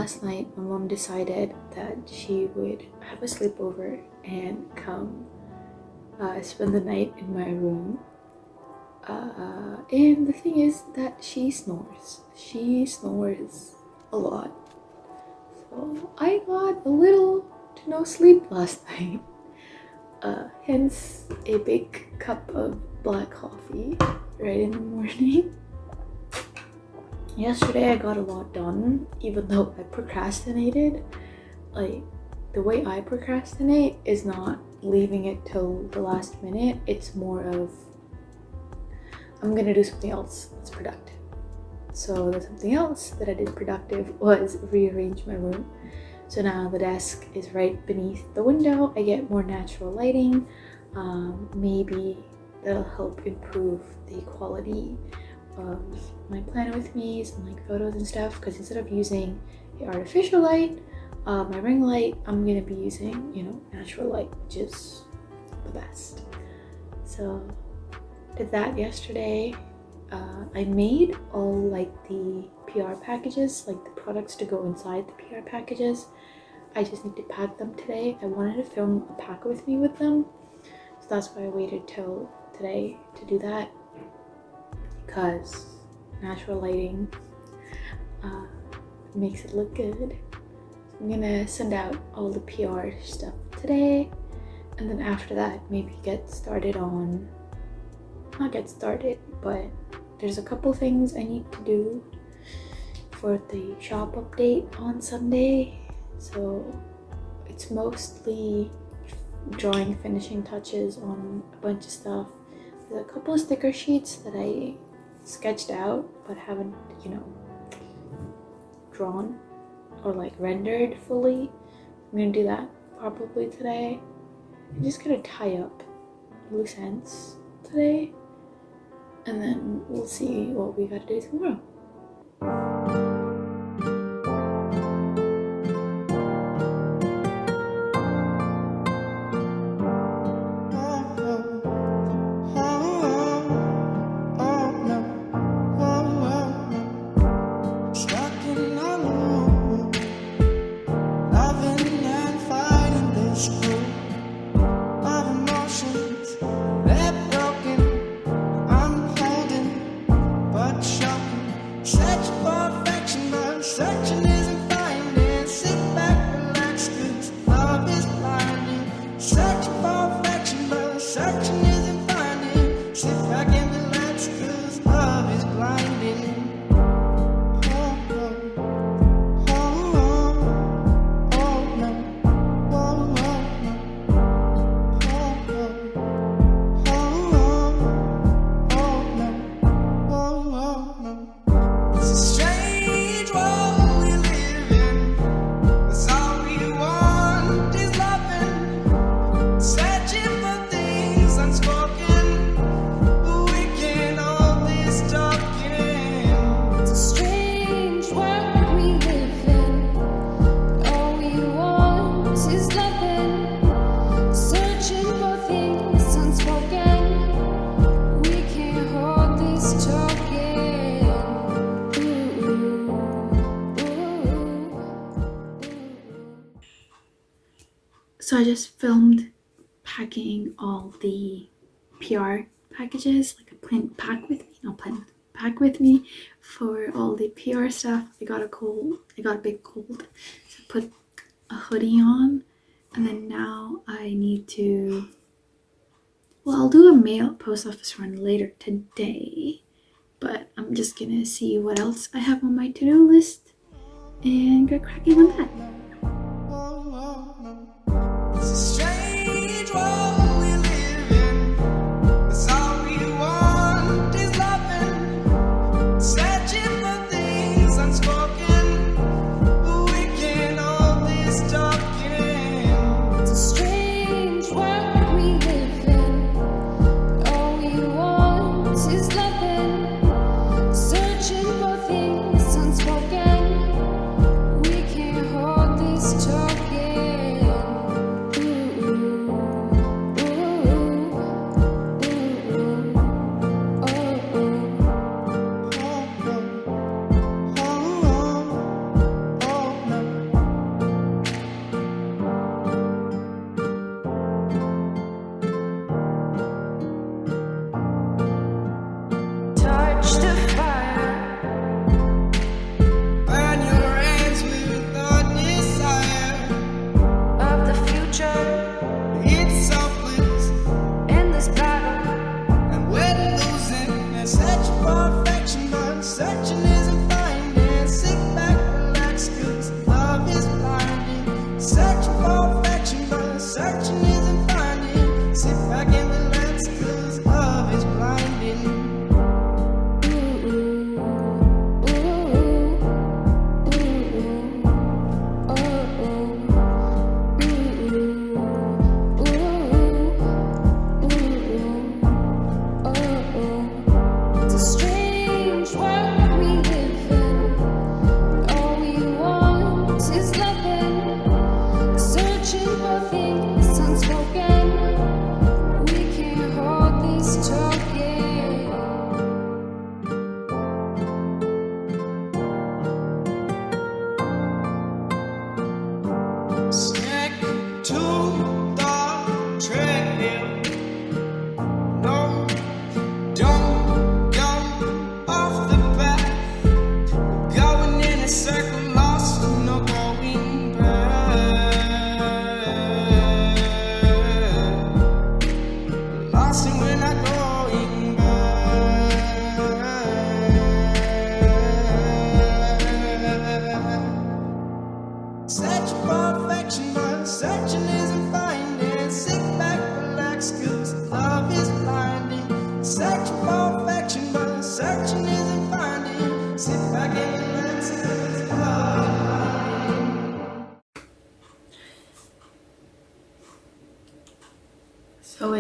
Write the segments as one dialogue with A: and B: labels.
A: last night my mom decided that she would have a sleepover and come spend the night in my room. And the thing is that she snores. She snores a lot. So I got a little to no sleep last night. Hence a big cup of black coffee right in the morning. Yesterday I got a lot done, even though I procrastinated. Like, the way I procrastinate is not leaving it till the last minute. It's more of, I'm gonna do something else that's productive. So the something else that I did productive was rearrange my room. So now the desk is right beneath the window. I get more natural lighting. Maybe that'll help improve the quality of my Plan with Me's and like photos and stuff, because instead of using the artificial light, my ring light, I'm gonna be using, natural light, which is the best. So did that yesterday. I made all like the PR packages, like the products to go inside the PR packages. I just need to pack them today. I wanted to film a pack with me with them, so that's why I waited till today to do that, because natural lighting makes it look good. So I'm gonna send out all the PR stuff today, and then after that maybe not get started, but there's a couple things I need to do for the shop update on Sunday. So it's mostly drawing finishing touches on a bunch of stuff. There's a couple of sticker sheets that I sketched out but haven't, drawn or like rendered fully. I'm gonna do that probably today. I'm just gonna tie up loose ends today, and then we'll see what we gotta do tomorrow. So I just filmed packing all the PR packages, like a pack with me for all the PR stuff. I got a big cold, so I put a hoodie on, and then now I need to, I'll do a post office run later today, but I'm just gonna see what else I have on my to-do list and get cracking on that.
B: Searching for things unspoken. We can't hold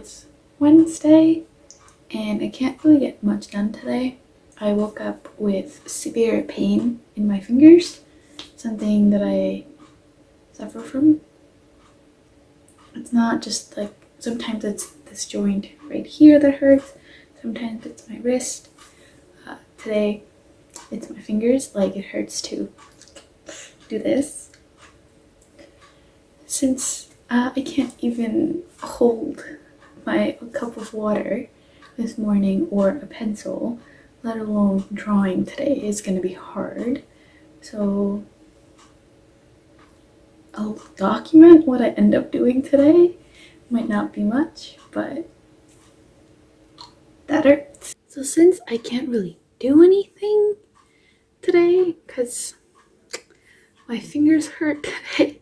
A: it's Wednesday and I can't really get much done today. I woke up with severe pain in my fingers, something that I suffer from. It's not just like, sometimes it's this joint right here that hurts, sometimes it's my wrist. Today it's my fingers, like it hurts to do this. Since I can't even hold a cup of water this morning or a pencil, let alone drawing today, is going to be hard. So I'll document what I end up doing today. Might not be much, but that hurts. So since I can't really do anything today because my fingers hurt today,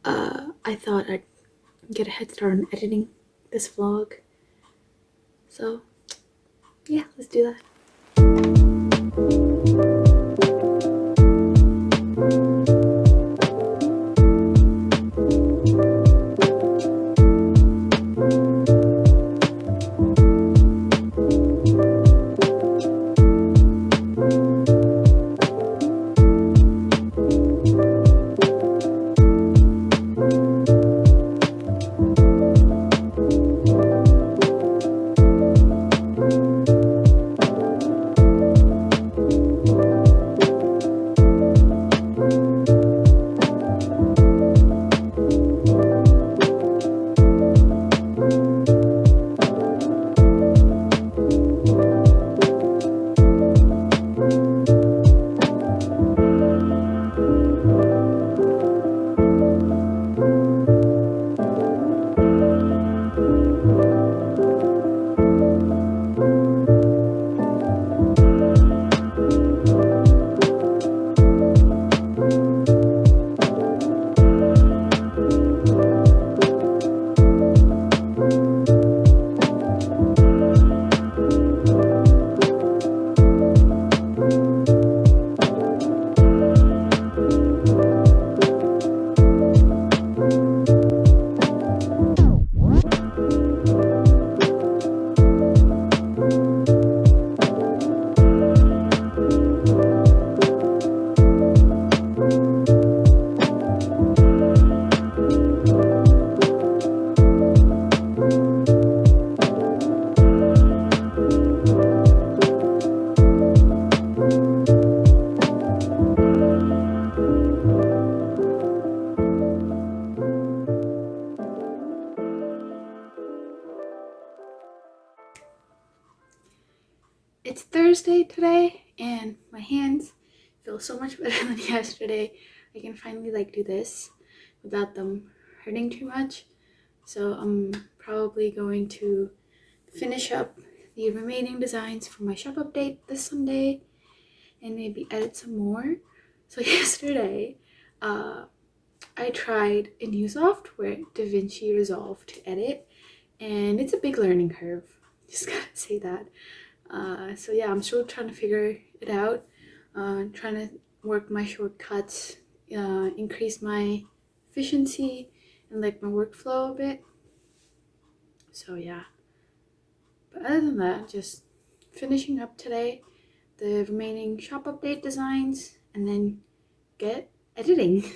A: I thought I'd get a head start on editing this vlog. So yeah, let's do that. It's Thursday today and my hands feel so much better than yesterday. I can finally do this without them hurting too much. So I'm probably going to finish up the remaining designs for my shop update this Sunday and maybe edit some more. So yesterday, I tried a new software, DaVinci Resolve, to edit, and it's a big learning curve. Just gotta say that. So yeah, I'm still trying to figure it out, trying to work my shortcuts, increase my efficiency and my workflow a bit. So yeah, but other than that, just finishing up today the remaining shop update designs and then get editing.